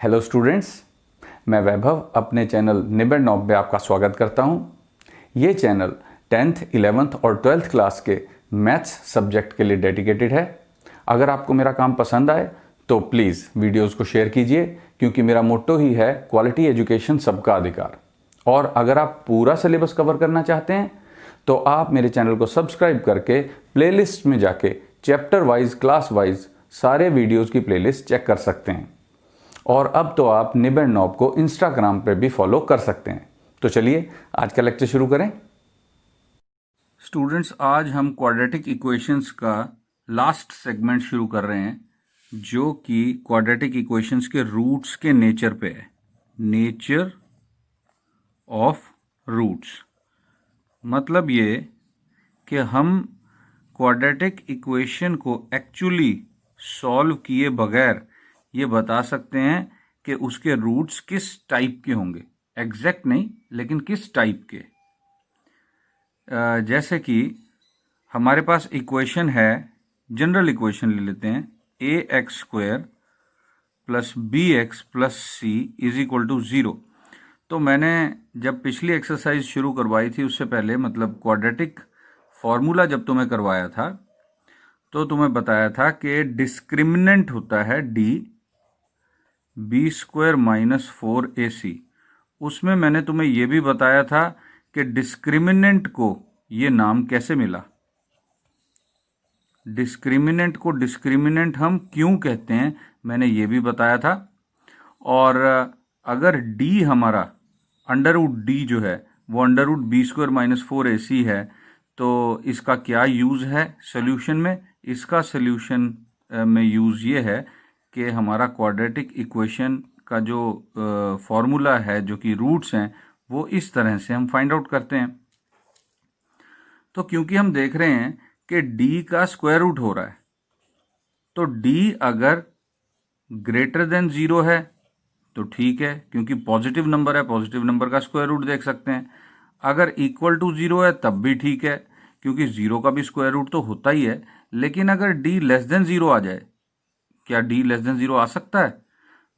Hello students, मैं वैभव अपने channel निबेड़ knob में आपका स्वागत करता हूं। ये चैनल 10th, 11th और 12th क्लास के मैथ्स सब्जेक्ट के लिए डेडिकेटेड है। अगर आपको मेरा काम पसंद आए तो प्लीज़ वीडियोस को शेयर कीजिए, क्योंकि मेरा मोट्टो ही है क्वालिटी एजुकेशन सबका अधिकार। और अगर आप पूरा सिलेबस कवर करना चाहते हैं तो आप मेरे चैनल को सब्सक्राइब करके प्लेलिस्ट में जाके चैप्टर वाइज, क्लास वाइज सारे वीडियोज़ की प्लेलिस्ट चेक कर सकते हैं। और अब तो आप निबेड़ नॉब को इंस्टाग्राम पे भी फॉलो कर सकते हैं। तो चलिए आज का लेक्चर शुरू करें। स्टूडेंट्स, आज हम क्वाड्रेटिक इक्वेशंस का लास्ट सेगमेंट शुरू कर रहे हैं, जो कि क्वाड्रेटिक इक्वेशंस के रूट्स के नेचर पे है। नेचर ऑफ रूट्स मतलब ये कि हम क्वाड्रेटिक इक्वेशन को एक्चुअली सॉल्व किए बगैर ये बता सकते हैं कि उसके रूट्स किस टाइप के होंगे। एग्जैक्ट नहीं, लेकिन किस टाइप के। जैसे कि हमारे पास इक्वेशन है, जनरल इक्वेशन ले लेते हैं, ax² plus bx plus c is equal to 0। तो मैंने जब पिछली एक्सरसाइज शुरू करवाई थी उससे पहले, मतलब क्वाड्रेटिक फॉर्मूला जब तुम्हें करवाया था, तो तुम्हें बताया था कि डिस्क्रिमिनेंट होता है d b² माइनस 4ac। उसमें मैंने तुम्हें यह भी बताया था कि डिस्क्रिमिनेंट को ये नाम कैसे मिला। डिस्क्रिमिनेंट को डिस्क्रिमिनेंट हम क्यों कहते हैं, मैंने ये भी बताया था। और अगर d हमारा √d जो है वो √b² माइनस 4ac है, तो इसका क्या यूज़ है सॉल्यूशन में। इसका सॉल्यूशन में यूज़ ये है कि हमारा क्वाड्रेटिक इक्वेशन का जो फॉर्मूला है, जो कि रूट्स हैं, वो इस तरह से हम फाइंड आउट करते हैं। तो क्योंकि हम देख रहे हैं कि d का स्क्वायर रूट हो रहा है, तो d अगर ग्रेटर देन 0 है तो ठीक है, क्योंकि पॉजिटिव नंबर है, पॉजिटिव नंबर का स्क्वायर रूट देख सकते हैं। अगर इक्वल टू 0 है तब भी ठीक है, क्योंकि 0 का भी स्क्वायर रूट तो होता ही है। लेकिन अगर d लेस देन 0 आ जाए, क्या d लेस देन 0 आ सकता है?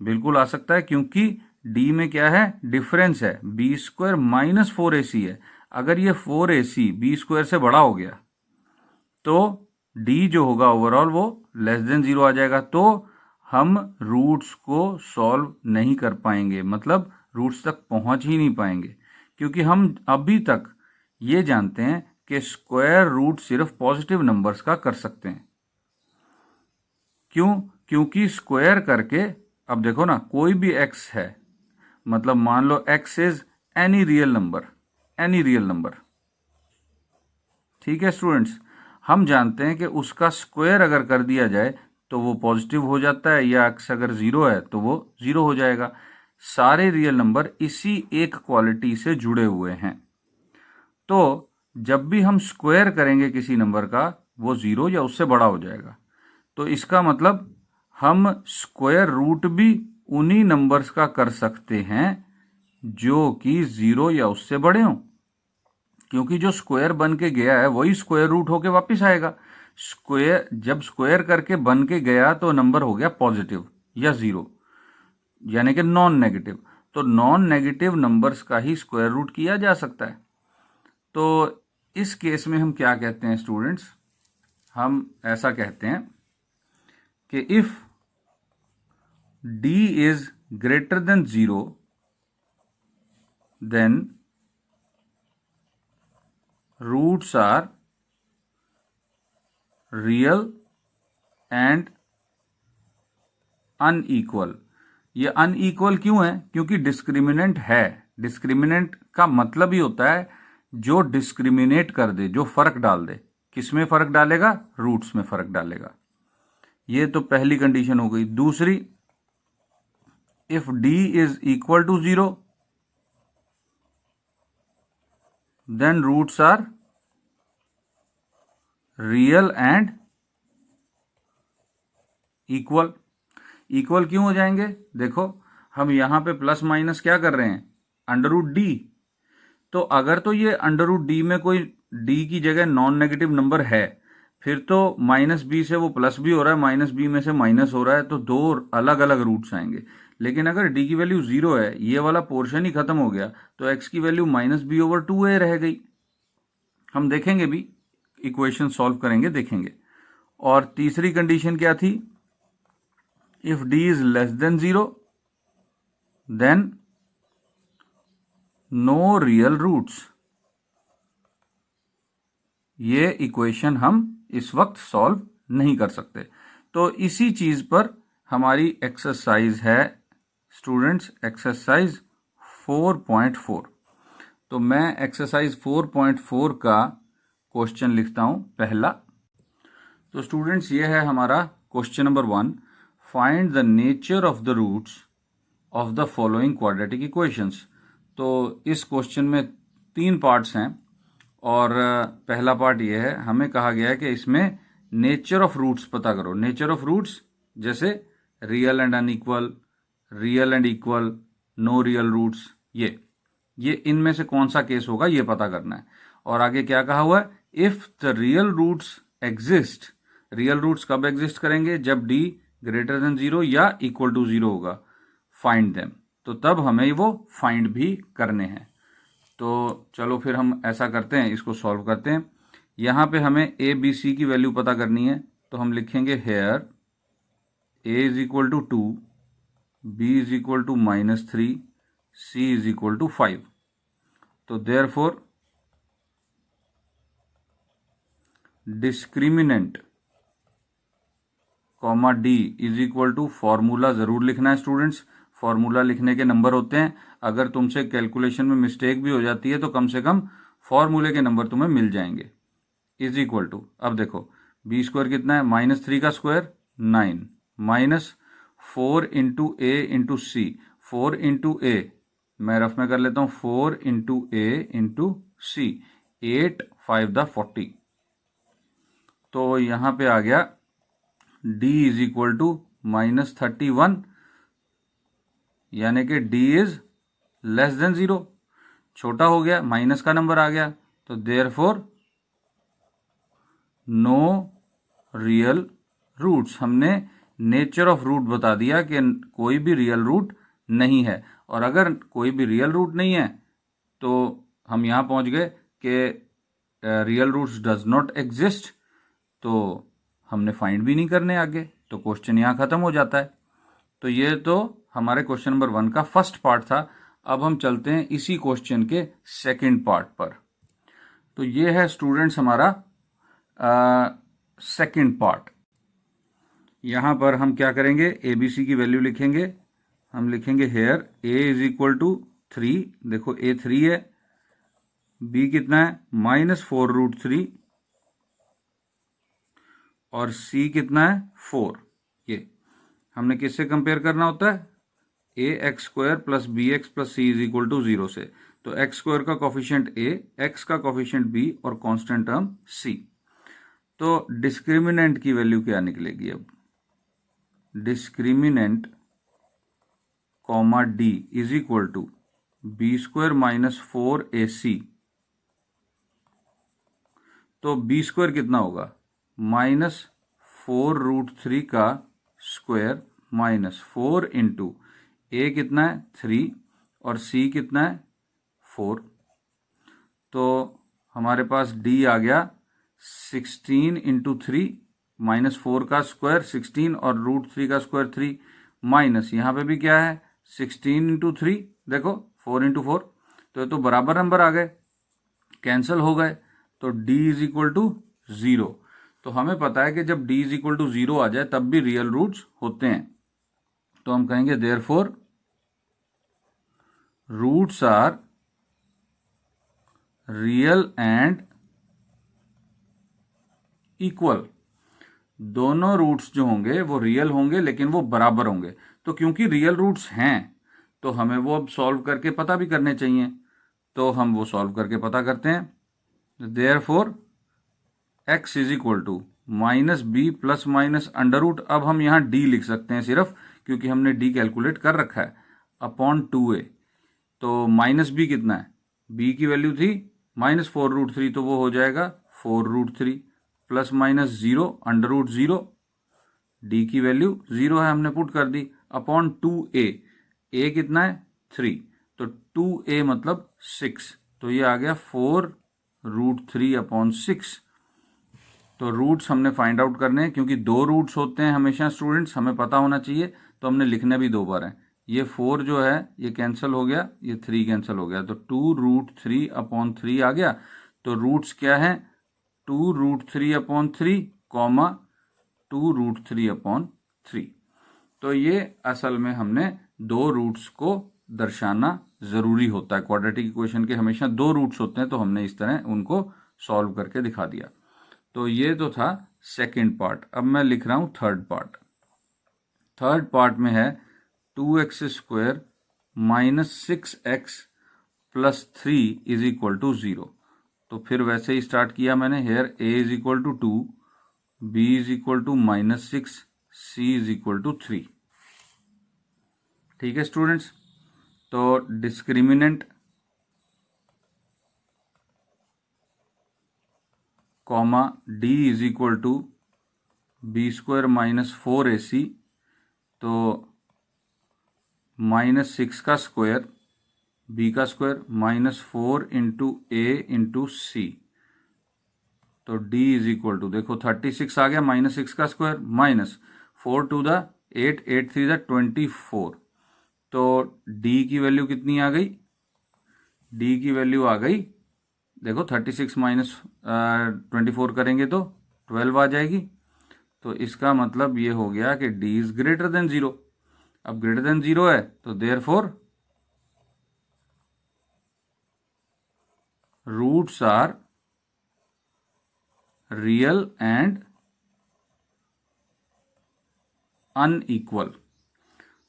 बिल्कुल आ सकता है, क्योंकि d में क्या है, डिफरेंस है, b² माइनस 4ac है। अगर ये 4ac b² से बड़ा हो गया तो d जो होगा ओवरऑल वो लेस देन 0 आ जाएगा। तो हम रूट्स को सॉल्व नहीं कर पाएंगे, मतलब रूट्स तक पहुंच ही नहीं पाएंगे, क्योंकि हम अभी तक ये जानते हैं कि स्क्वायर रूट सिर्फ पॉजिटिव नंबर्स का कर सकते हैं। क्यों? क्योंकि स्क्वायर करके, अब देखो ना, कोई भी x है, मतलब मान लो x is any real number, any real number, ठीक है स्टूडेंट्स। हम जानते हैं कि उसका स्क्वायर अगर कर दिया जाए तो वो पॉजिटिव हो जाता है, या x अगर 0 है तो वो 0 हो जाएगा। सारे रियल नंबर इसी एक क्वालिटी से जुड़े हुए हैं। तो जब भी हम स्क्वायर करेंगे किसी नंबर का, वो 0 या उससे बड़ा हो जाएगा। तो इसका मतलब हम स्क्वायर रूट भी उन्हीं नंबर्स का कर सकते हैं जो कि 0 या उससे बड़े हों, क्योंकि जो स्क्वायर बन के गया है वही स्क्वायर रूट होके वापस आएगा। स्क्वायर जब स्क्वायर करके बन के गया तो नंबर हो गया पॉजिटिव या 0, यानी कि नॉन नेगेटिव। तो नॉन नेगेटिव नंबर्स का ही स्क्वायर रूट किया जा सकता है। तो इस केस में हम क्या कहते हैं स्टूडेंट्स, हम ऐसा कहते हैं कि if d is greater than 0 then roots are real and unequal. ये अनइक्वल क्यों है? क्योंकि डिस्क्रिमिनेंट है। डिस्क्रिमिनेंट का मतलब ही होता है जो डिस्क्रिमिनेट कर दे, जो फर्क डाल दे। किसमें फर्क डालेगा? रूट्स में फर्क डालेगा। ये तो पहली कंडीशन हो गई। दूसरी, if d is equal to 0 then roots are real and equal. Equal क्यों हो जाएंगे? देखो, हम यहां पे प्लस माइनस क्या कर रहे हैं, √d। तो अगर तो ये √d में कोई d की जगह नॉन नेगेटिव नंबर है, फिर तो माइनस बी से वो प्लस भी हो रहा है, माइनस बी में से माइनस हो रहा है, तो दो अलग अलग रूट्स आएंगे। लेकिन अगर डी की वैल्यू 0 है, ये वाला पोर्शन ही खत्म हो गया, तो एक्स की value minus B over 2a रह गई। हम देखेंगे भी, इक्वेशन सॉल्व करेंगे देखेंगे। और तीसरी कंडीशन क्या थी? If D is less than 0 then no real roots. ये इक्वेशन हम इस वक्त सॉल्व नहीं कर सकते। तो इसी चीज पर हमारी एक्सरसाइज है स्टूडेंट्स, एक्सरसाइज 4.4। तो मैं एक्सरसाइज 4.4 का क्वेश्चन लिखता हूं पहला। तो स्टूडेंट्स ये है हमारा question number 1, find the nature of the roots of the following quadratic equations. तो इस क्वेश्चन में 3 पार्ट्स हैं, और पहला पार्ट ये है, हमें कहा गया है कि इसमें नेचर ऑफ रूट्स पता करो। नेचर ऑफ रूट्स जैसे real and unequal, real and equal, no real roots, ये इनमें से कौन सा केस होगा ये पता करना है। और आगे क्या कहा हुआ है? If the real roots exist. Real roots कब एग्जिस्ट करेंगे? जब डी ग्रेटर देन 0 या इक्वल टू 0 होगा। फाइंड देम, तो तब हमें वो फाइंड भी करने हैं। तो चलो फिर हम ऐसा करते हैं, इसको सॉल्व करते हैं। यहां पे हमें ए बी सी की वैल्यू पता करनी है, तो हम लिखेंगे here A is equal to 2, B is equal to -3, C is equal to 5। तो therefore discriminant comma D is equal to, formula जरूर लिखना है स्टूडेंट्स। फॉर्मूला लिखने के नंबर होते हैं, अगर तुमसे कैलकुलेशन में मिस्टेक भी हो जाती है तो कम से कम फॉर्मूले के नंबर तुम्हें मिल जाएंगे। इज इक्वल टू, अब देखो बी स्क्वायर कितना है? -3 का square 9, minus 4 into A into C. 4 into A मैं रफ में कर लेता हूं, 4 इंटू ए इंटू सी, 8 5 द 40। तो यहां पे आ गया d इज इक्वल टू -31, यानी कि d इज लेस देन 0, छोटा हो गया, माइनस का नंबर आ गया। तो देयरफॉर नो रियल रूट्स, हमने नेचर ऑफ रूट बता दिया कि कोई भी रियल रूट नहीं है। और अगर कोई भी रियल रूट नहीं है तो हम यहां पहुंच गए कि real roots does not exist, तो हमने फाइंड भी नहीं करने आगे, तो क्वेश्चन यहां खत्म हो जाता है। तो ये तो हमारे क्वेश्चन नंबर 1 का फर्स्ट पार्ट था। अब हम चलते हैं इसी क्वेश्चन के सेकंड पार्ट पर। तो ये है स्टूडेंट्स हमारा सेकंड पार्ट। यहां पर हम क्या करेंगे? एबीसी की वैल्यू लिखेंगे। हम लिखेंगे here A is equal to 3, देखो ए 3 है, बी कितना है? -4√3, और सी कितना है? 4। ये हमने किससे कंपेयर करना होता है? A x square plus b x plus c is equal to 0 से। तो एक्स स्क्वायर का कॉफिशिएंट ए, एक्स का कॉफिशिएंट बी, और कांस्टेंट टर्म सी। तो डिस्क्रिमिनेंट की वैल्यू क्या निकलेगी? अब discriminant comma D is equal to B square -4ac। तो बी स्क्वायर कितना होगा? -4√3 का स्क्वायर माइनस 4 इंटू ए कितना है? 3, और सी कितना है? 4। तो हमारे पास डी आ गया 16 इंटू 3, -4 का स्क्वायर 16, और √3 का स्क्वायर 3, माइनस यहां पे भी क्या है? 16 इंटू 3, देखो 4 इंटू 4, तो ये तो बराबर नंबर आ गए, कैंसिल हो गए। तो d इज इक्वल टू 0। तो हमें पता है कि जब d इज इक्वल टू 0 आ जाए तब भी रियल रूट्स होते हैं। तो हम कहेंगे therefore roots are real and equal. दोनों रूट्स जो होंगे वो रियल होंगे, लेकिन वो बराबर होंगे। तो क्योंकि रियल रूट्स हैं तो हमें वो अब सॉल्व करके पता भी करने चाहिए, तो हम वो सॉल्व करके पता करते हैं। Therefore x is equal to -b plus minus under root, अब हम यहां d लिख सकते हैं सिर्फ, क्योंकि हमने d कैलकुलेट कर रखा है, अपॉन 2a। तो -b कितना है? b की वैल्यू थी -4√3, तो वो हो जाएगा 4√3, plus minus 0 under root 0, D की वैल्यू 0 है हमने पुट कर दी, अपॉन 2a, a कितना है 3, तो 2a मतलब 6, तो ये आ गया 4√3 अपॉन 6। तो रूट्स हमने फाइंड आउट करने हैं, क्योंकि 2 रूट्स होते हैं हमेशा स्टूडेंट्स, हमें पता होना चाहिए, तो हमने लिखने भी 2 बार है। ये 4 जो है ये कैंसिल हो गया, ये 3 कैंसिल हो गया, तो 2√3 अपॉन 3 आ गया। तो रूट्स क्या है 2√3 अपॉन 3 कॉमा 2√3 अपॉन 3। तो ये असल में हमने 2 रूट्स को दर्शाना जरूरी होता है। क्वाड्रेटिक इक्वेशन के हमेशा 2 रूट्स होते हैं, तो हमने इस तरह उनको सॉल्व करके दिखा दिया। तो ये तो था सेकंड पार्ट। अब मैं लिख रहा हूं थर्ड पार्ट। थर्ड पार्ट में है 2x² minus 6x plus 3 is equal to 0। तो फिर वैसे ही स्टार्ट किया मैंने, here a is equal to 2, b is equal to -6, c is equal to 3। ठीक है स्टूडेंट्स, तो discriminant comma d is equal to b² minus 4ac, तो -6 का स्क्वायर b का square minus 4 into a into सी, तो d is equal to, देखो 36 आ गया, -6 का स्क्वायर माइनस 4 टू द 8, 8 3 द 24, तो d की वैल्यू कितनी आ गई, d की वैल्यू आ गई, देखो 36 माइनस 24 करेंगे तो 12 आ जाएगी। तो इसका मतलब ये हो गया कि d इज ग्रेटर देन 0। अब ग्रेटर देन 0 है तो therefore roots are real and unequal.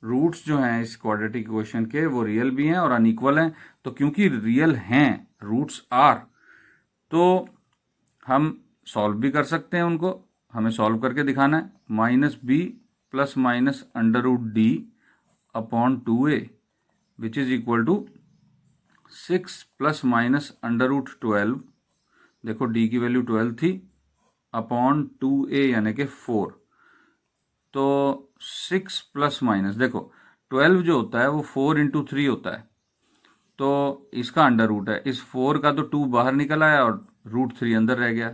Roots जो हैं इस क्वाड्रेटिक इक्वेशन के वो रियल भी हैं और अनइक्वल हैं। तो क्योंकि रियल हैं, रूट्स आर, तो हम सॉल्व भी कर सकते हैं उनको। हमें सॉल्व करके दिखाना है। -b plus minus under root d upon 2a which is equal to 6 plus minus under root 12, देखो d की वैल्यू 12 थी, अपॉन 2a यानी कि 4। तो 6 प्लस माइनस, देखो 12 जो होता है वो 4 इंटू 3 होता है, तो इसका अंडर रूट है, इस 4 का तो 2 बाहर निकल आया और √3 अंदर रह गया,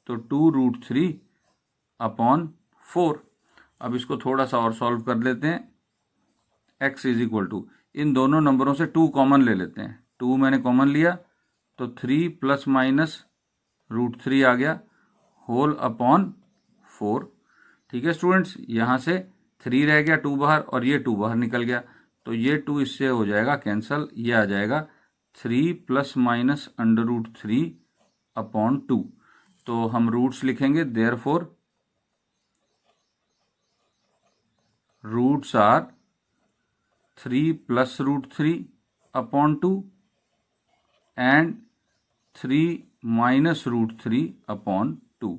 तो 2√3 अपॉन 4। अब इसको थोड़ा सा और सॉल्व कर लेते हैं। x इज इक्वल टू, इन दोनों नंबरों से 2 कॉमन ले लेते हैं, 2 मैंने कॉमन लिया, तो 3 प्लस माइनस √3 आ गया, होल अपॉन 4। ठीक है स्टूडेंट्स, यहां से 3 रह गया, 2 बाहर, और ये 2 बाहर निकल गया, तो ये 2 इससे हो जाएगा कैंसल, ये आ जाएगा 3 plus minus under root 3 upon 2। तो हम रूट्स लिखेंगे, therefore roots are 3 plus √3 upon 2 and 3 minus √3 upon 2।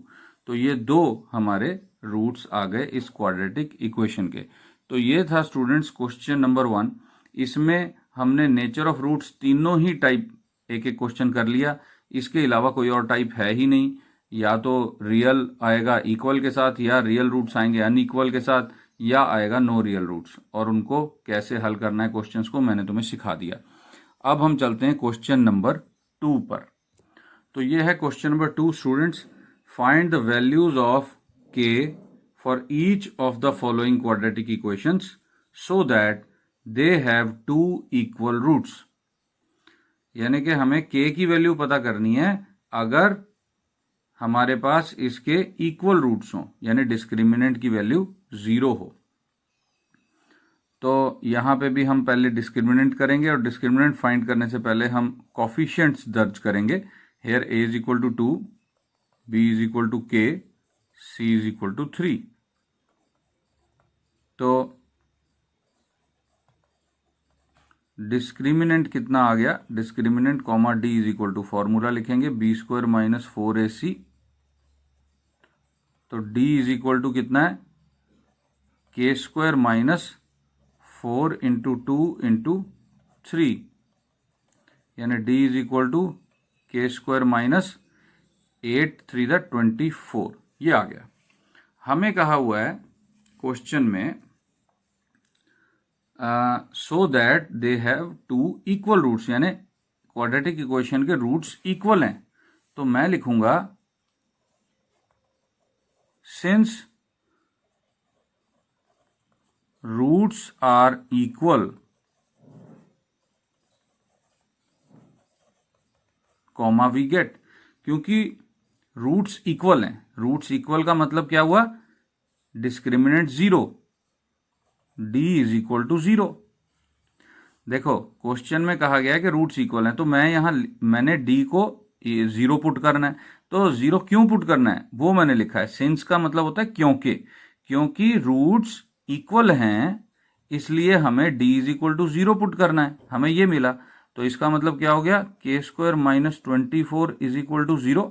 तो ये 2 हमारे रूट्स आ गए इस क्वाड्रेटिक इक्वेशन के। तो ये था स्टूडेंट्स क्वेश्चन नंबर 1। इसमें हमने नेचर ऑफ रूट्स तीनों ही टाइप एक एक क्वेश्चन कर लिया, इसके अलावा कोई और टाइप है ही नहीं। या तो रियल आएगा इक्वल के साथ, या रियल रूट्स आएंगे अनइक्वल के साथ, या आएगा नो रियल रूट्स, और उनको कैसे हल करना है क्वेश्चंस को मैंने तुम्हें सिखा दिया। अब हम चलते हैं क्वेश्चन नंबर 2 पर। तो ये है question number 2 students. Find the values of k for each of the following quadratic equations so that they have 2 equal roots. यानी कि हमें k की वैल्यू पता करनी है अगर हमारे पास इसके इक्वल रूट्स हों, यानी डिस्क्रिमिनेंट की वैल्यू 0 हो। तो यहां पे भी हम पहले डिस्क्रिमिनेंट करेंगे, और डिस्क्रिमिनेंट फाइंड करने से पहले हम कॉफिशिएंट्स दर्ज करेंगे। Here a is equal to 2, b is equal to k, c is equal to 3। तो डिस्क्रिमिनेंट कितना आ गया, discriminant comma d is equal to, formula लिखेंगे b² माइनस 4ac, तो d इज इक्वल टू कितना है k² माइनस 4 इंटू 2 इंटू 3, यानी d is equal to k² minus 8 3 द 24, ये आ गया। हमें कहा हुआ है क्वेश्चन में so that they have two equal roots, यानी क्वाड्रेटिक इक्वेशन के रूट्स इक्वल हैं। तो मैं लिखूंगा since roots are equal comma we get, क्योंकि रूट्स इक्वल हैं। रूट्स इक्वल का मतलब क्या हुआ, discriminant 0, d is equal to 0। देखो क्वेश्चन में कहा गया है कि रूट्स इक्वल हैं, तो मैंने d को 0 पुट करना है। तो 0 क्यों पुट करना है वो मैंने लिखा है। सिंस का मतलब होता है क्योंकि रूट्स इक्वल हैं, इसलिए हमें d is equal to 0 put करना है। हमें ये मिला, तो इसका मतलब क्या हो गया, k square minus 24 is equal to 0।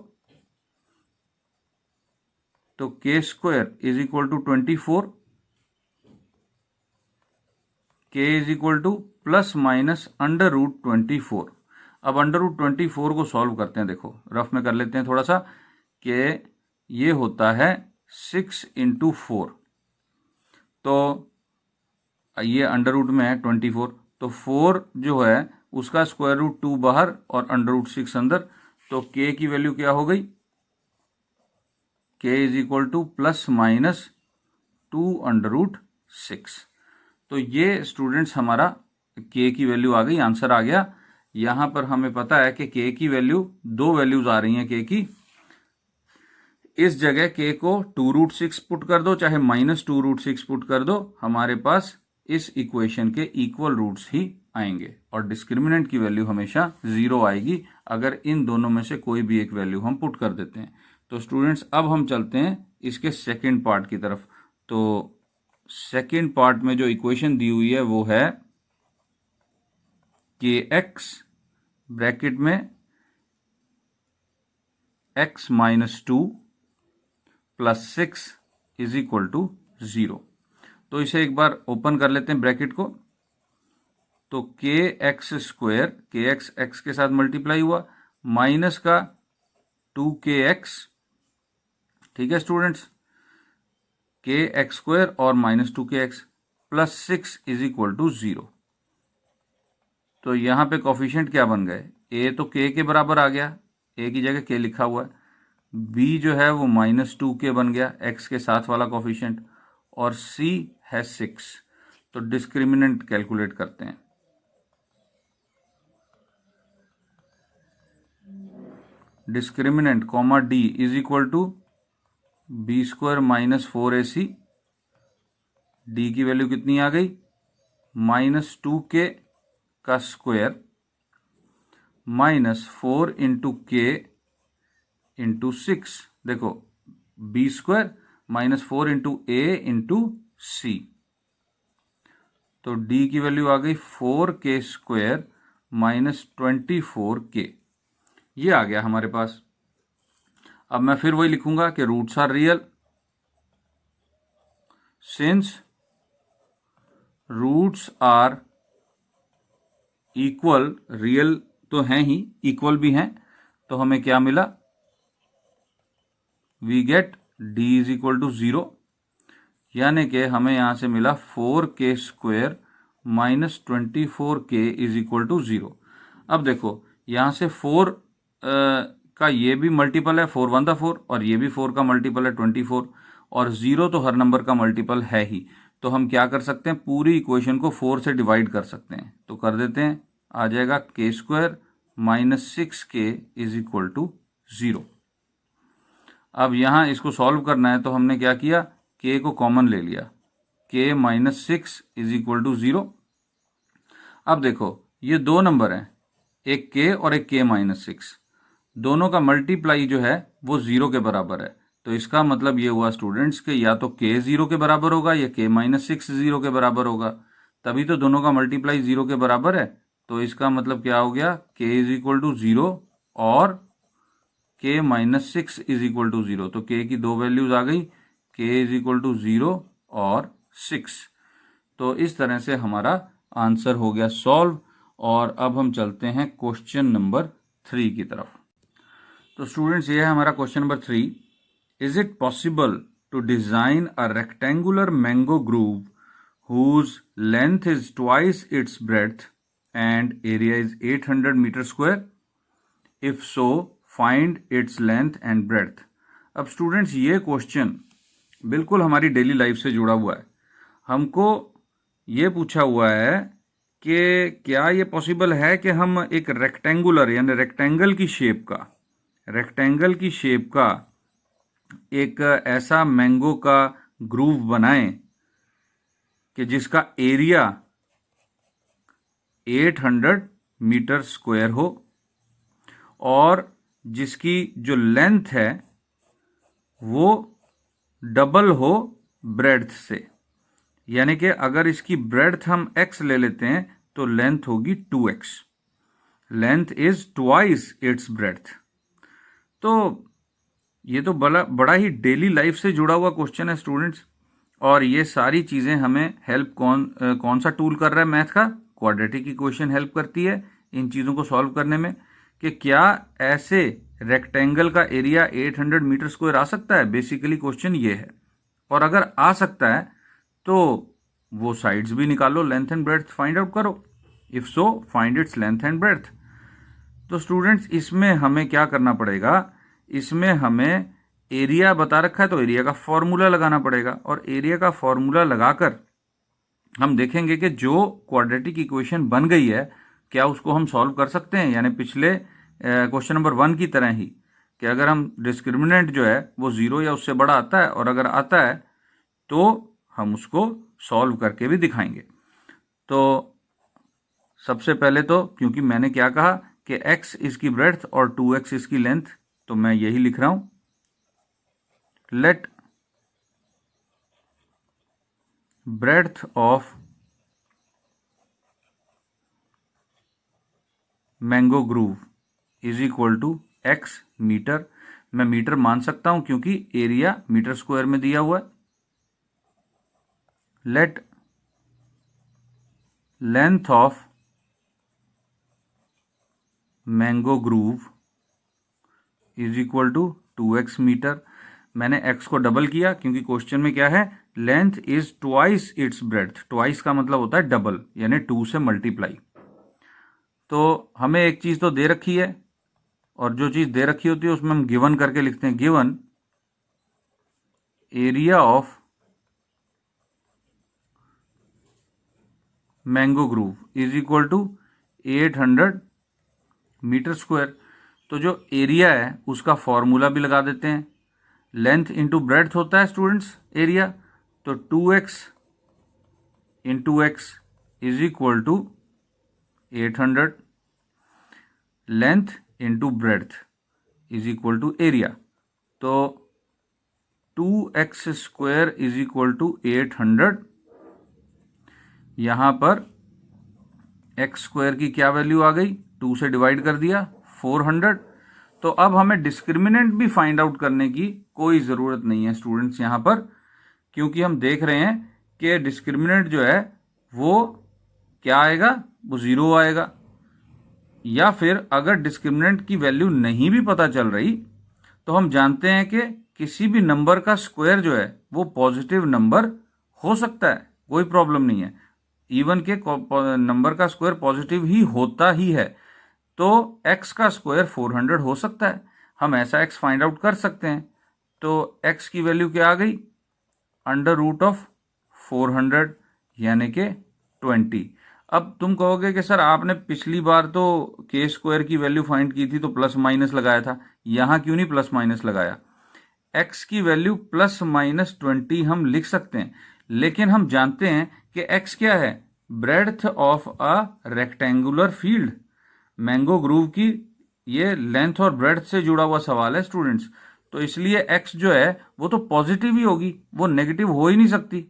तो k square is equal to 24, k is equal to plus minus under root 24। अब अंडर रूट 24 को सॉल्व करते हैं। देखो रफ में कर लेते हैं थोड़ा सा, कि ये होता है 6 इंटू 4, तो ये अंडर रूट में है 24, तो 4 जो है उसका स्क्वायर रूट 2 बाहर और अंडर रूट 6 अंदर। तो k की वैल्यू क्या हो गई, k is equal to plus minus 2 under root 6। तो ये स्टूडेंट्स हमारा k की वैल्यू आ गई, आंसर आ गया। यहां पर हमें पता है कि k की वैल्यू, दो वैल्यूज आ रही हैं k की। इस जगह k को 2 रूट 6 पुट कर दो, चाहे माइनस 2 रूट 6 पुट कर दो, हमारे पास इस इक्वेशन के इक्वल रूट्स ही आएंगे और डिस्क्रिमिनेंट की वैल्यू हमेशा 0 आएगी अगर इन दोनों में से कोई भी एक वैल्यू हम पुट कर देते हैं। तो स्टूडेंट्स अब हम चलते हैं इसके सेकेंड पार्ट की तरफ। तो सेकेंड पार्ट में जो इक्वेशन दी हुई है वो है कि x ब्रैकेट में x minus 2 plus 6 is equal to 0। तो इसे एक बार ओपन कर लेते हैं ब्रैकेट को। तो के एक्स स्क्वायर, के एक्स एक्स के साथ मल्टीप्लाई हुआ, माइनस का 2kx, ठीक है स्टूडेंट्स, के एक्स स्क्वायर और minus 2kx plus 6 is equal to 0। तो यहां पे कॉफिशिएंट क्या बन गए, a तो k के बराबर आ गया, a की जगह k लिखा हुआ है, b जो है वो माइनस 2k बन गया x के साथ वाला कॉफिशिएंट, और c है 6। तो डिस्क्रिमिनेंट कैलकुलेट करते हैं। Discriminant comma d is equal to B square minus 4ac, d की वैल्यू कितनी आ गई, माइनस 2k का square minus 4 into K into 6। देखो B square minus 4 into A into सी, तो d की वैल्यू आ गई 4k स्क्वायर माइनस 24k, ये आ गया हमारे पास। अब मैं फिर वही लिखूंगा कि roots are real, since roots are equal, real तो हैं ही, इक्वल भी हैं, तो हमें क्या मिला, we get d is equal to 0, यानी कि हमें यहां से मिला 4k square minus 24k is equal to 0। अब देखो यहां से 4 का ये भी मल्टीपल है, 4 1 4, और ये भी 4 का मल्टीपल है 24, और 0 तो हर नंबर का मल्टीपल है ही। तो हम क्या कर सकते हैं, पूरी इक्वेशन को 4 से डिवाइड कर सकते हैं। तो कर देते हैं, आ जाएगा k square minus 6k is equal to 0। अब यहां इसको सॉल्व करना है, तो हमने क्या किया, k को कॉमन ले लिया, k minus 6 is equal to 0। अब देखो ये दो नंबर हैं, एक k और एक k माइनस 6, दोनों का मल्टीप्लाई जो है वो 0 के बराबर है। तो इसका मतलब ये हुआ स्टूडेंट्स कि या तो k 0 के बराबर होगा या k माइनस 6 0 के बराबर होगा, तभी तो दोनों का मल्टीप्लाई 0 के बराबर है। तो इसका मतलब क्या हो गया, k इज इक्वल टू 0 और k minus 6 is equal to 0। तो k की दो वैल्यूज आ गई, k इज इक्वल टू 0 और 6। तो इस तरह से हमारा आंसर हो गया सॉल्व। और अब हम चलते हैं क्वेश्चन नंबर 3 की तरफ। तो स्टूडेंट्स ये है हमारा question number 3. Is it possible to design a rectangular mango grove whose length is twice its breadth and area is 800 meter square? If so, find its length and breadth. अब students ये question बिल्कुल हमारी daily life से जुड़ा हुआ है. हमको ये पूछा हुआ है कि क्या ये पॉसिबल है कि हम एक रेक्टेंगुलर यानी रेक्टेंगल की शेप का एक ऐसा मैंगो का ग्रूव बनाएं कि जिसका एरिया 800 मीटर स्क्वायर हो और जिसकी जो लेंथ है वो डबल हो ब्रेड्थ से. यानी कि अगर इसकी ब्रेड्थ हम x ले लेते हैं तो लेंथ होगी 2x. Length is twice its breadth. तो ये तो बड़ा ही डेली लाइफ से जुड़ा हुआ क्वेश्चन है स्टूडेंट्स. और ये सारी चीजें हमें हेल्प कौन सा टूल कर रहा है मैथ का? क्वाड्रेटिक इक्वेशन हेल्प करती है इन चीजों को सॉल्व करने में कि क्या ऐसे रेक्टेंगल का एरिया 800 मीटर स्क्वायर आ सकता है. बेसिकली क्वेश्चन ये है. और अगर आ सकता है तो वो साइड्स भी निकालो, length and breadth find out करो. If so find its length and breadth. तो स्टूडेंट्स इसमें हमें क्या करना पड़ेगा? इसमें हमें एरिया बता रखा है तो एरिया का फॉर्मूला लगाना पड़ेगा. और एरिया का फॉर्मूला लगाकर हम देखेंगे कि जो क्वाड्रेटिक इक्वेशन बन गई है क्या उसको हम सॉल्व कर सकते हैं. यानी पिछले क्वेश्चन नंबर 1 की तरह ही कि अगर हम डिस्क्रिमिनेंट जो है वो 0 या उससे बड़ा आता है और अगर आता है तो हम उसको सॉल्व करके भी दिखाएंगे. तो सबसे पहले तो क्योंकि मैंने क्या कहा कि x इसकी ब्रेड्थ और 2x इसकी लेंथ, तो मैं यही लिख रहा हूं. Let breadth of mango groove is equal to x metre. मैं मीटर मान सकता हूं क्योंकि एरिया मीटर स्क्वायर में दिया हुआ है. Let length of mango groove is equal to 2x metre. मैंने x को डबल किया क्योंकि क्वेश्चन में क्या है? Length is twice its breadth. Twice का मतलब होता है डबल यानी 2 से मल्टीप्लाई. तो हमें एक चीज तो दे रखी है और जो चीज दे रखी होती है उसमें हम गिवन करके लिखते हैं. Given area of mango grove is equal to 800 metre square. तो जो एरिया है उसका फॉर्मूला भी लगा देते हैं. लेंथ इंटू ब्रेड्थ होता है स्टूडेंट्स एरिया. तो 2x into x is equal to 800. Length into breadth is equal to area. तो 2x square is equal to 800. यहां पर x स्क्वायर की क्या वैल्यू आ गई? 2 से डिवाइड कर दिया 400. तो अब हमें डिस्क्रिमिनेंट भी फाइंड आउट करने की कोई जरूरत नहीं है स्टूडेंट्स यहां पर, क्योंकि हम देख रहे हैं कि डिस्क्रिमिनेंट जो है वो क्या आएगा? वो 0 आएगा. या फिर अगर डिस्क्रिमिनेंट की वैल्यू नहीं भी पता चल रही तो हम जानते हैं कि किसी भी नंबर का स्क्वायर जो है वो पॉजिटिव नंबर हो सकता है, कोई प्रॉब्लम नहीं है. इवन के नंबर का स्क्वायर पॉजिटिव ही होता ही है. तो x का स्क्वायर 400 हो सकता है. हम ऐसा x फाइंड आउट कर सकते हैं. तो x की वैल्यू क्या आ गई? अंडर रूट ऑफ 400 यानी कि 20. अब तुम कहोगे कि सर आपने पिछली बार तो k स्क्वायर की वैल्यू फाइंड की थी तो प्लस माइनस लगाया था, यहां क्यों नहीं प्लस माइनस लगाया? x की वैल्यू प्लस माइनस 20 हम लिख सकते हैं, लेकिन हम जानते हैं कि x क्या है? Breadth of a rectangular field. Mango groove की ये लेंथ और ब्रेड्थ से जुड़ा हुआ सवाल है स्टूडेंट्स. तो इसलिए x जो है वो तो पॉजिटिव ही होगी, वो नेगेटिव हो ही नहीं सकती.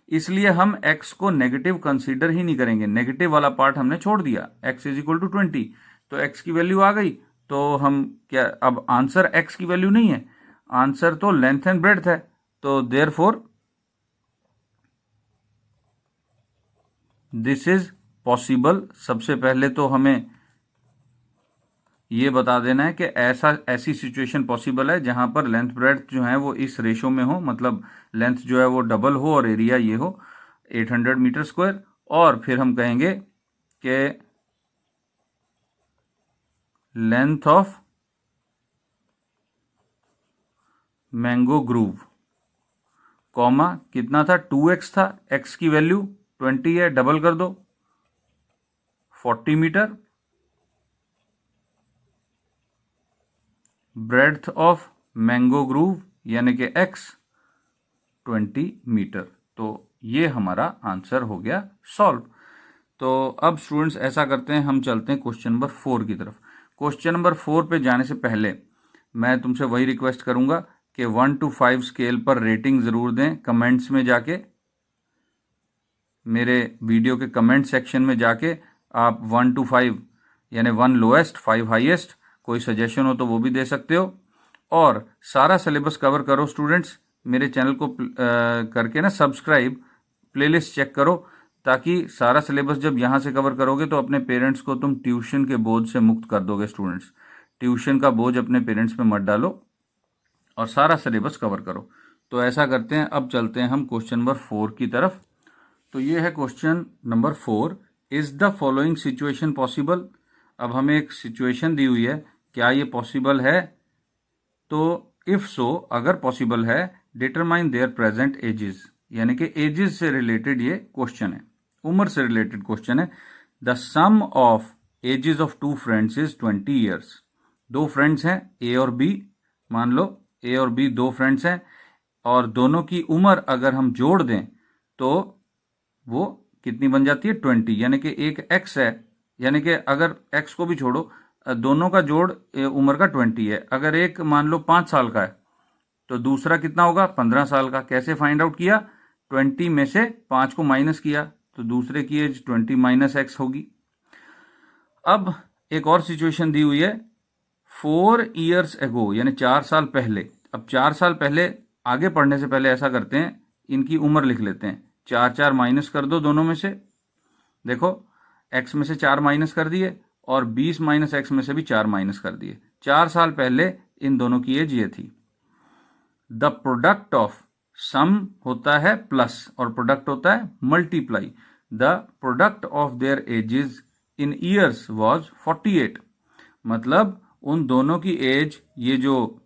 इसलिए हम x को नेगेटिव कंसीडर ही नहीं करेंगे. नेगेटिव वाला पार्ट हमने छोड़ दिया. x is equal to 20. तो x की वैल्यू आ गई. तो हम क्या, अब आंसर x की वैल्यू नहीं है, आंसर तो लेंथ एंड ब्रेड्थ है. तो देयरफॉर दिस इज पॉसिबल. सबसे पहले तो हमें ये बता देना है कि ऐसी सिचुएशन पॉसिबल है जहां पर लेंथ ब्रेड्थ जो है वो इस रेशो में हो, मतलब लेंथ जो है वो डबल हो और एरिया ये हो 800 मीटर स्क्वायर। और फिर हम कहेंगे कि length of mango groove comma कितना था, 2x था, x की वैल्यू 20 है, डबल कर दो 40 metre, breadth of mango grove यानी कि x 20 मीटर। तो ये हमारा आंसर हो गया सॉल्व। तो अब स्टूडेंट्स ऐसा करते हैं, हम चलते हैं क्वेश्चन नंबर 4 की तरफ। क्वेश्चन नंबर 4 पे जाने से पहले मैं तुमसे वही रिक्वेस्ट करूंगा कि 1 to 5 स्केल पर रेटिंग ज़रूर दें कमेंट्स में जाके, मेरे वीडियो के कमेंट सेक्शन में जाके आप 1 to 5 यानी 1 लोएस्ट 5 हाईएस्ट कोई सजेशन हो तो वो भी दे सकते हो। और सारा सिलेबस कवर करो स्टूडेंट्स, मेरे चैनल को करके ना सब्सक्राइब, प्लेलिस्ट चेक करो, ताकि सारा सिलेबस जब यहाँ से कवर करोगे तो अपने पेरेंट्स को तुम ट्यूशन के बोझ से मुक्त कर दोगे। स्टूडेंट्स, ट्यूशन का बोझ अपने पेरेंट्स पे मत डालो और सारा सिलेबस कवर करो। तो ऐसा करते हैं, अब चलते हैं हम क्वेश्चन नंबर 4 की तरफ। तो ये है question number 4, is the following situation possible. अब हमें एक सिचुएशन दी हुई है, क्या ये पॉसिबल है? तो इफ सो, अगर पॉसिबल है, डिटरमाइन देयर प्रेजेंट एजेस, यानी कि एजेस से रिलेटेड ये क्वेश्चन है, उम्र से रिलेटेड क्वेश्चन है। The sum of ages of two friends is 20 years. दो फ्रेंड्स हैं ए और बी, मान लो ए और बी दो फ्रेंड्स हैं, और दोनों की उम्र अगर हम जोड़ दें तो वो कितनी बन जाती है, 20। यानी कि एक x है, यानी कि अगर x को भी छोड़ो, दोनों का जोड़ उम्र का 20 है। अगर एक मान लो 5 साल का है तो दूसरा कितना होगा, 15 साल का। कैसे फाइंड आउट किया, 20 में से 5 को माइनस किया तो दूसरे की एज 20 माइनस एक्स होगी। अब एक और सिचुएशन दी हुई है, 4 ईयर्स एगो, यानी 4 साल पहले। अब 4 साल पहले, आगे पढ़ने से पहले ऐसा करते हैं, इनकी उम्र लिख लेते हैं। 4 4 माइनस कर दो दोनों में से, देखो x में से 4 माइनस कर दिए और 20 माइनस एक्स में से भी 4 माइनस कर दिए। 4 साल पहले इन दोनों की एज ये थी। द प्रोडक्ट ऑफ, सम होता है प्लस और प्रोडक्ट होता है multiply. The product of their edges in years was 48। मतलब उन दोनों की एज, ये जो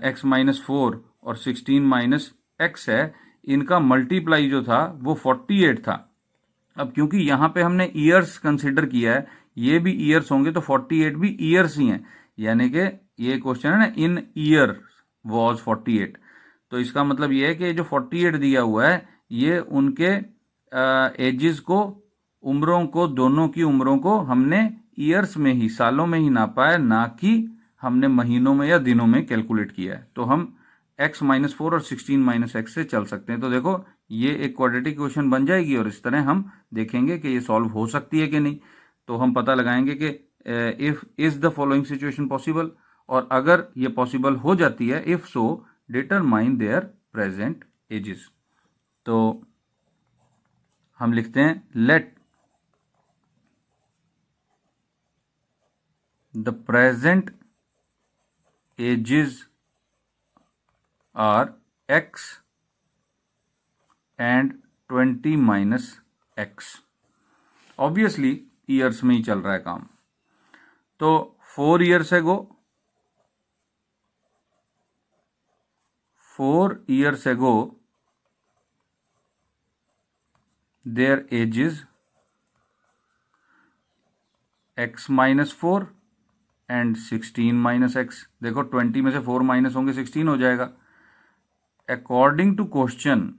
x माइनस 4 और 16 माइनस एक्स है, इनका मल्टीप्लाई जो था वो 48 था। अब क्योंकि यहां पे हमने ईयर्स कंसिडर किया है, ये भी ईयर्स होंगे तो 48 भी ईयर्स ही हैं। यानी कि ये क्वेश्चन है ना, इन ईयर वॉज 48, तो इसका मतलब ये है कि जो 48 दिया हुआ है ये उनके एजेस को, उम्रों को, दोनों की उम्रों को हमने ईयर्स में ही, सालों में ही नापा है, ना कि हमने महीनों में या दिनों में कैलकुलेट किया है। तो हम x माइनस 4 और 16 माइनस एक्स से चल सकते हैं। तो देखो ये एक क्वाड्रेटिक क्वेश्चन बन जाएगी और इस तरह हम देखेंगे कि ये सॉल्व हो सकती है कि नहीं। तो हम पता लगाएंगे कि if is the following situation possible, और अगर ये पॉसिबल हो जाती है, if so determine their present ages. तो हम लिखते हैं, let the present ages are x and 20 minus x. Obviously years में ही चल रहा है काम। तो 4 years ago, 4 years ago their ages x minus 4 and 16 minus x. देखो 20 में से 4 माइनस होंगे 16 हो जाएगा। अकॉर्डिंग टू क्वेश्चन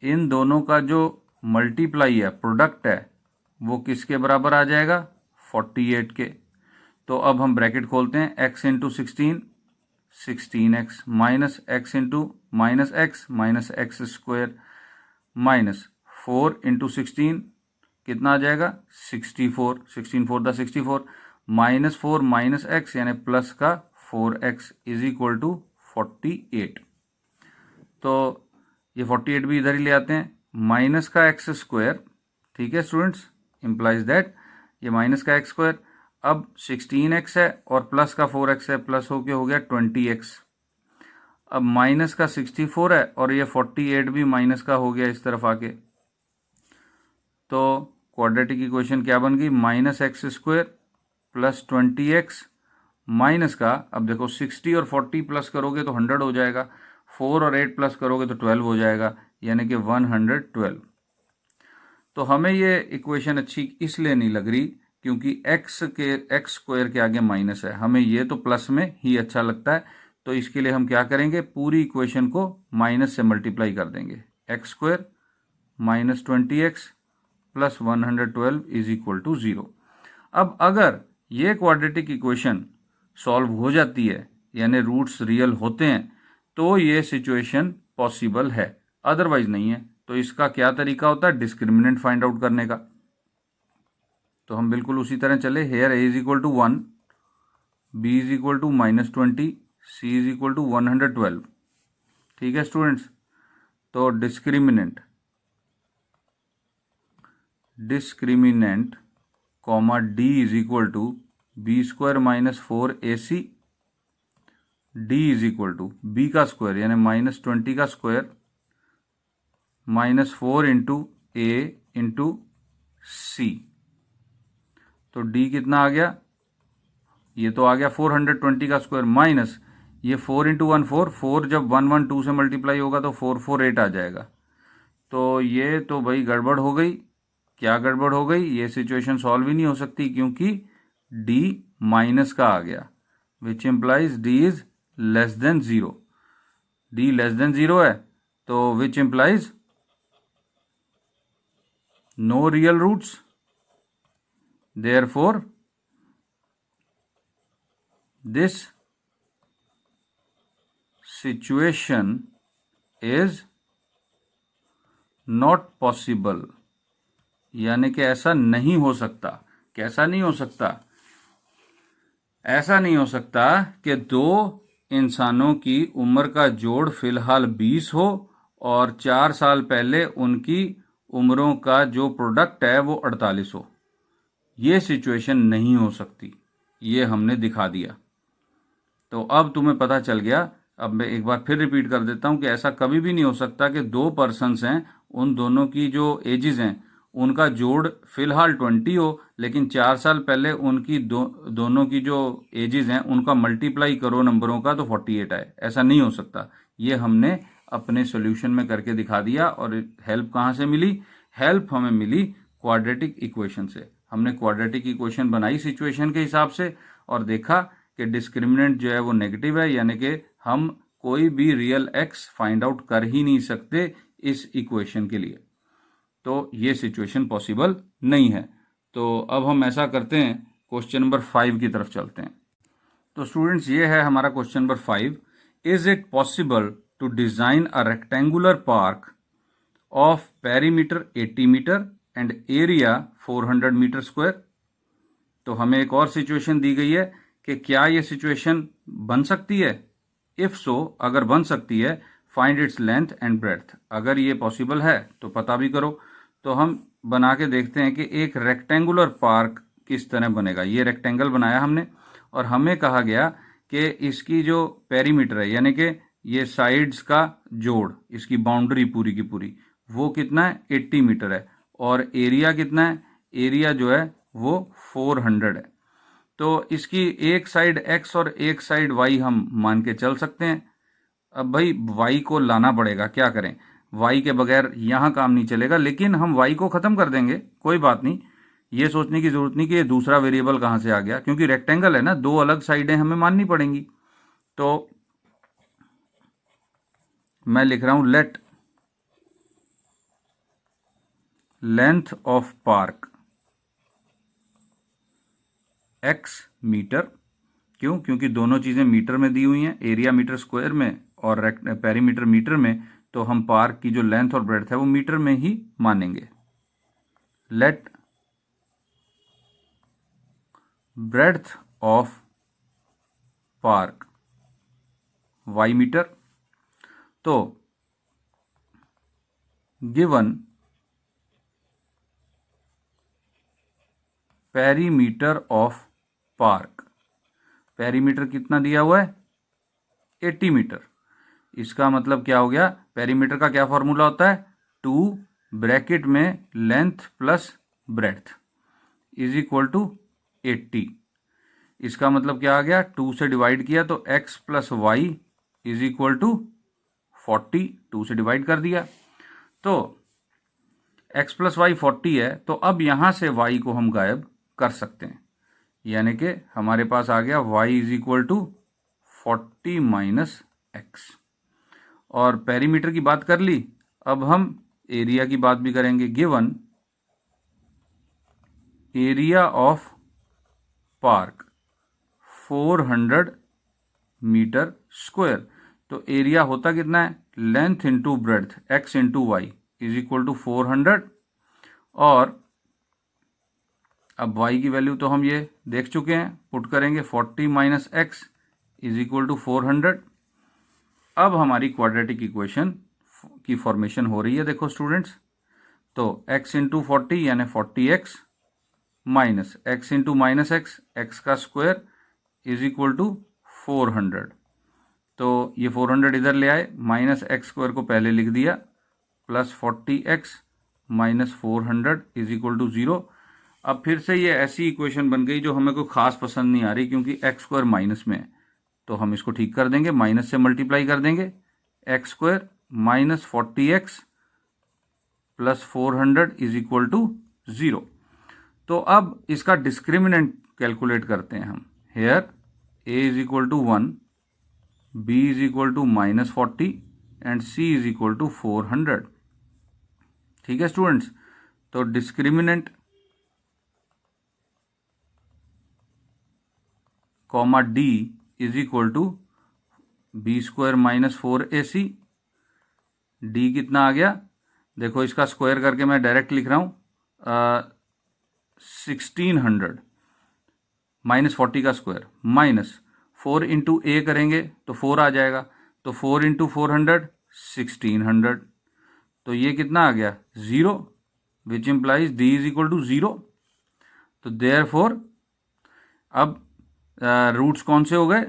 इन दोनों का जो मल्टीप्लाई है, प्रोडक्ट है, वो किसके बराबर आ जाएगा, 48 के। तो अब हम ब्रैकेट खोलते हैं, x into 16x minus x into minus x minus x square minus 4 into 16 कितना आ जाएगा, 64। 16 4 द 64 माइनस 4 माइनस एक्स यानी प्लस का 4x इज इक्वल टू 48। तो ये 48 भी इधर ही ले आते हैं, माइनस का एक्स स्क्वायर, ठीक है स्टूडेंट्स, इंप्लाइज दैट ये माइनस का एक्स स्क्वायर अब 16x है और प्लस का 4x है, प्लस होके हो गया 20x। अब माइनस का 64 है और ये 48 भी माइनस का हो गया इस तरफ आके। तो क्वाड्रेटिक इक्वेशन क्या बन गई, -x² प्लस 20x माइनस का, अब देखो 60 और 40 प्लस करोगे तो 100 हो जाएगा, 4 और 8 प्लस करोगे तो 12 हो जाएगा, यानी कि 112। तो हमें ये इक्वेशन अच्छी इसलिए नहीं लग रही क्योंकि x² के आगे माइनस है, हमें ये तो प्लस में ही अच्छा लगता है। तो इसके लिए हम क्या करेंगे, पूरी इक्वेशन को माइनस से मल्टीप्लाई कर देंगे। x² minus 20x plus 112 is equal to 0। अब अगर ये क्वाड्रेटिक इक्वेशन सॉल्व हो जाती है, यानी रूट्स रियल होते हैं, तो ये सिचुएशन पॉसिबल है, अदरवाइज नहीं है। तो इसका क्या तरीका होता है, डिस्क्रिमिनेंट फाइंड आउट करने का। तो हम बिल्कुल उसी तरह चले, here a is equal to 1, b is equal to -20, c is equal to 112। ठीक है स्टूडेंट्स, तो discriminant comma d is equal to b² minus 4ac, d is equal to b का स्क्वायर यानी -20 का square -4 into a into c। तो d कितना आ गया, ये तो आ गया 420 का स्क्वायर माइनस ये 4 इंटू 1 4, 4 जब 112 से मल्टीप्लाई होगा तो 448 आ जाएगा। तो ये तो भाई गड़बड़ हो गई। क्या गड़बड़ हो गई, ये सिचुएशन सॉल्व ही नहीं हो सकती क्योंकि d माइनस का आ गया, which implies d is less than 0। d less than 0 है तो which implies no real roots, therefore this situation is not possible, यानी कि ऐसा नहीं हो सकता। कैसा नहीं हो सकता, ऐसा नहीं हो सकता कि दो इंसानों की उम्र का जोड़ फिलहाल 20 हो और 4 साल पहले उनकी उम्रों का जो प्रोडक्ट है वो 48 हो। ये सिचुएशन नहीं हो सकती, ये हमने दिखा दिया। तो अब तुम्हें पता चल गया। अब मैं एक बार फिर रिपीट कर देता हूं कि ऐसा कभी भी नहीं हो सकता कि दो पर्सन्स हैं, उन दोनों की जो एजेस हैं उनका जोड़ फिलहाल 20 हो, लेकिन 4 साल पहले उनकी दोनों की जो एजेस हैं उनका मल्टीप्लाई करो नंबरों का तो 48 आए। ऐसा नहीं हो सकता। ये हमने अपने सॉल्यूशन में करके दिखा दिया। और हेल्प कहाँ से मिली, हेल्प हमें मिली क्वाड्रेटिक इक्वेशन से। हमने क्वाड्रेटिक इक्वेशन बनाई सिचुएशन के हिसाब से और देखा कि डिस्क्रिमिनेंट जो है वो नेगेटिव है, यानी कि हम कोई भी रियल एक्स फाइंड आउट कर ही नहीं सकते इस इक्वेशन के लिए। तो ये सिचुएशन पॉसिबल नहीं है। तो अब हम ऐसा करते हैं, क्वेश्चन नंबर 5 की तरफ चलते हैं। तो स्टूडेंट्स ये है हमारा question number 5। Is it possible to design a rectangular park of perimeter 80 metre and area 400 metre square. तो हमें एक और सिचुएशन दी गई है कि क्या ये सिचुएशन बन सकती है। इफ सो, अगर बन सकती है, find its length and breadth. अगर ये पॉसिबल है तो पता भी करो। तो हम बना के देखते हैं कि एक रेक्टेंगुलर पार्क किस तरह बनेगा। ये रेक्टेंगल बनाया हमने और हमें कहा गया कि इसकी जो पेरीमीटर है, यानी कि ये साइड्स का जोड़, इसकी बाउंड्री पूरी की पूरी, वो कितना है, 80 मीटर है। और एरिया कितना है, एरिया जो है वो 400 है। तो इसकी एक साइड x और एक साइड y हम मान के चल सकते हैं। अब भाई y को लाना पड़ेगा, क्या करें, y के बगैर यहां काम नहीं चलेगा, लेकिन हम y को खत्म कर देंगे, कोई बात नहीं। ये सोचने की जरूरत नहीं कि ये दूसरा वेरिएबल कहां से आ गया, क्योंकि रेक्टेंगल है ना, दो अलग साइडें हमें माननी पड़ेंगी। तो मैं लिख रहा हूं let length of park x metre. क्यों, क्योंकि दोनों चीजें मीटर में दी हुई हैं, एरिया मीटर स्क्वायर में और पेरीमीटर मीटर में। तो हम पार्क की जो लेंथ और ब्रेड्थ है वो मीटर में ही मानेंगे। Let breadth of park y metre. तो given perimeter of park. Perimeter कितना दिया हुआ है? 80 मीटर। इसका मतलब क्या हो गया? पेरीमीटर का क्या फॉर्मूला होता है? 2 ब्रैकेट में length plus breadth is equal to 80। इसका मतलब क्या आ गया? 2 से डिवाइड किया तो x plus y is equal to 40। 2 से डिवाइड कर दिया तो x प्लस वाई 40 है। तो अब यहां से y को हम गायब कर सकते हैं, यानी कि हमारे पास आ गया y is equal to 40 minus x. और पेरीमीटर की बात कर ली, अब हम एरिया की बात भी करेंगे। Given area of park 400 metre square. तो एरिया होता कितना है? Length into breadth x into y is equal to 400। और अब y की वैल्यू तो हम ये देख चुके हैं, पुट करेंगे 40 minus x is equal to 400। अब हमारी क्वाड्रेटिक इक्वेशन की फॉर्मेशन हो रही है। देखो स्टूडेंट्स, तो x इंटू 40 यानी 40x minus x into minus x, x का स्क्वायर इज इक्वल टू 400। तो ये 400 इधर ले आए, माइनस एक्स स्क्वायर को पहले लिख दिया, plus 40x minus 400 is equal to 0। अब फिर से ये ऐसी इक्वेशन बन गई जो हमें कोई खास पसंद नहीं आ रही, क्योंकि एक्स स्क्वायर माइनस में है। तो हम इसको ठीक कर देंगे, माइनस से मल्टीप्लाई कर देंगे, x square minus 40x plus 400 is equal to 0। तो अब इसका डिस्क्रिमिनेंट कैलकुलेट करते हैं हम। Here a is equal to 1, b is equal to minus 40 and c is equal to 400। ठीक है स्टूडेंट्स, तो discriminant comma d is equal to B square minus 4ac। d कितना आ गया? देखो इसका स्क्वायर करके मैं डायरेक्ट लिख रहा हूं, 1600 माइनस 40 का स्क्वायर माइनस 4 इंटू ए करेंगे तो 4 आ जाएगा, तो 4 इंटू 400 1600। तो ये कितना आ गया? 0, which implies d is equal to 0। तो देयरफॉर अब रूट्स कौन से हो गए?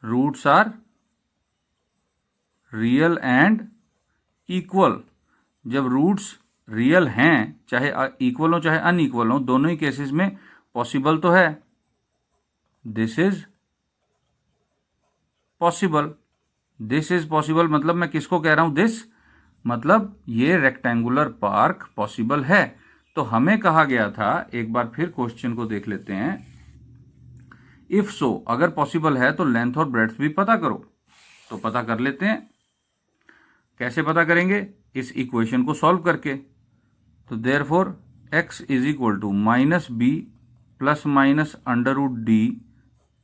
Roots are real and equal. जब रूट्स रियल हैं, चाहे इक्वल हो चाहे अनइक्वल हो, दोनों ही केसेस में पॉसिबल तो है। This is possible, this is possible मतलब मैं किसको कह रहा हूं? दिस मतलब ये रेक्टेंगुलर पार्क पॉसिबल है। तो हमें कहा गया था, एक बार फिर क्वेश्चन को देख लेते हैं। इफ सो, अगर पॉसिबल है तो लेंथ और ब्रेड्थ भी पता करो। तो पता कर लेते हैं। कैसे पता करेंगे? इस इक्वेशन को सॉल्व करके। तो therefore x is equal to minus b plus minus under root d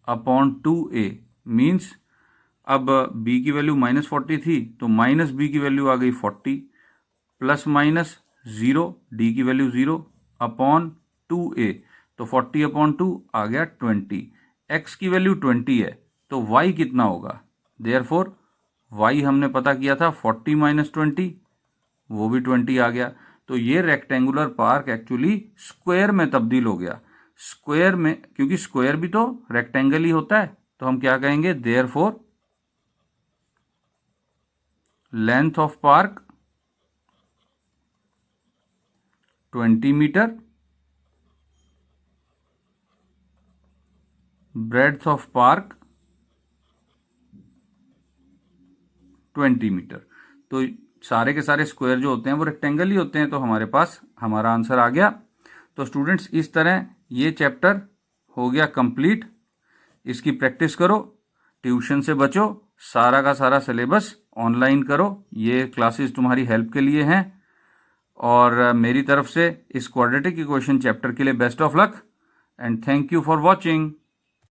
upon 2a means, अब b की वैल्यू माइनस 40 थी तो माइनस b की वैल्यू आ गई 40, प्लस माइनस 0, d की वैल्यू 0 अपॉन 2a, तो 40 अपॉन 2 आ गया 20। x की वैल्यू 20 है तो y कितना होगा? देयरफॉर y हमने पता किया था 40 माइनस 20, वो भी 20 आ गया। तो ये रेक्टेंगुलर पार्क एक्चुअली स्क्वायर में तब्दील हो गया। स्क्वायर में, क्योंकि स्क्वायर भी तो रेक्टेंगल ही होता है, तो हम क्या कहेंगे? Therefore length of park 20 metre, breadth of park 20 metre. तो सारे के सारे स्क्वायर जो होते हैं वो रेक्टेंगल ही होते हैं, तो हमारे पास हमारा आंसर आ गया। तो स्टूडेंट्स, इस तरह ये चैप्टर हो गया कंप्लीट। इसकी प्रैक्टिस करो, ट्यूशन से बचो, सारा का सारा सिलेबस ऑनलाइन करो। ये क्लासेस तुम्हारी हेल्प के लिए हैं। और मेरी तरफ से इस क्वाड्रेटिक इक्वेशन चैप्टर के लिए best of luck and thank you for watching.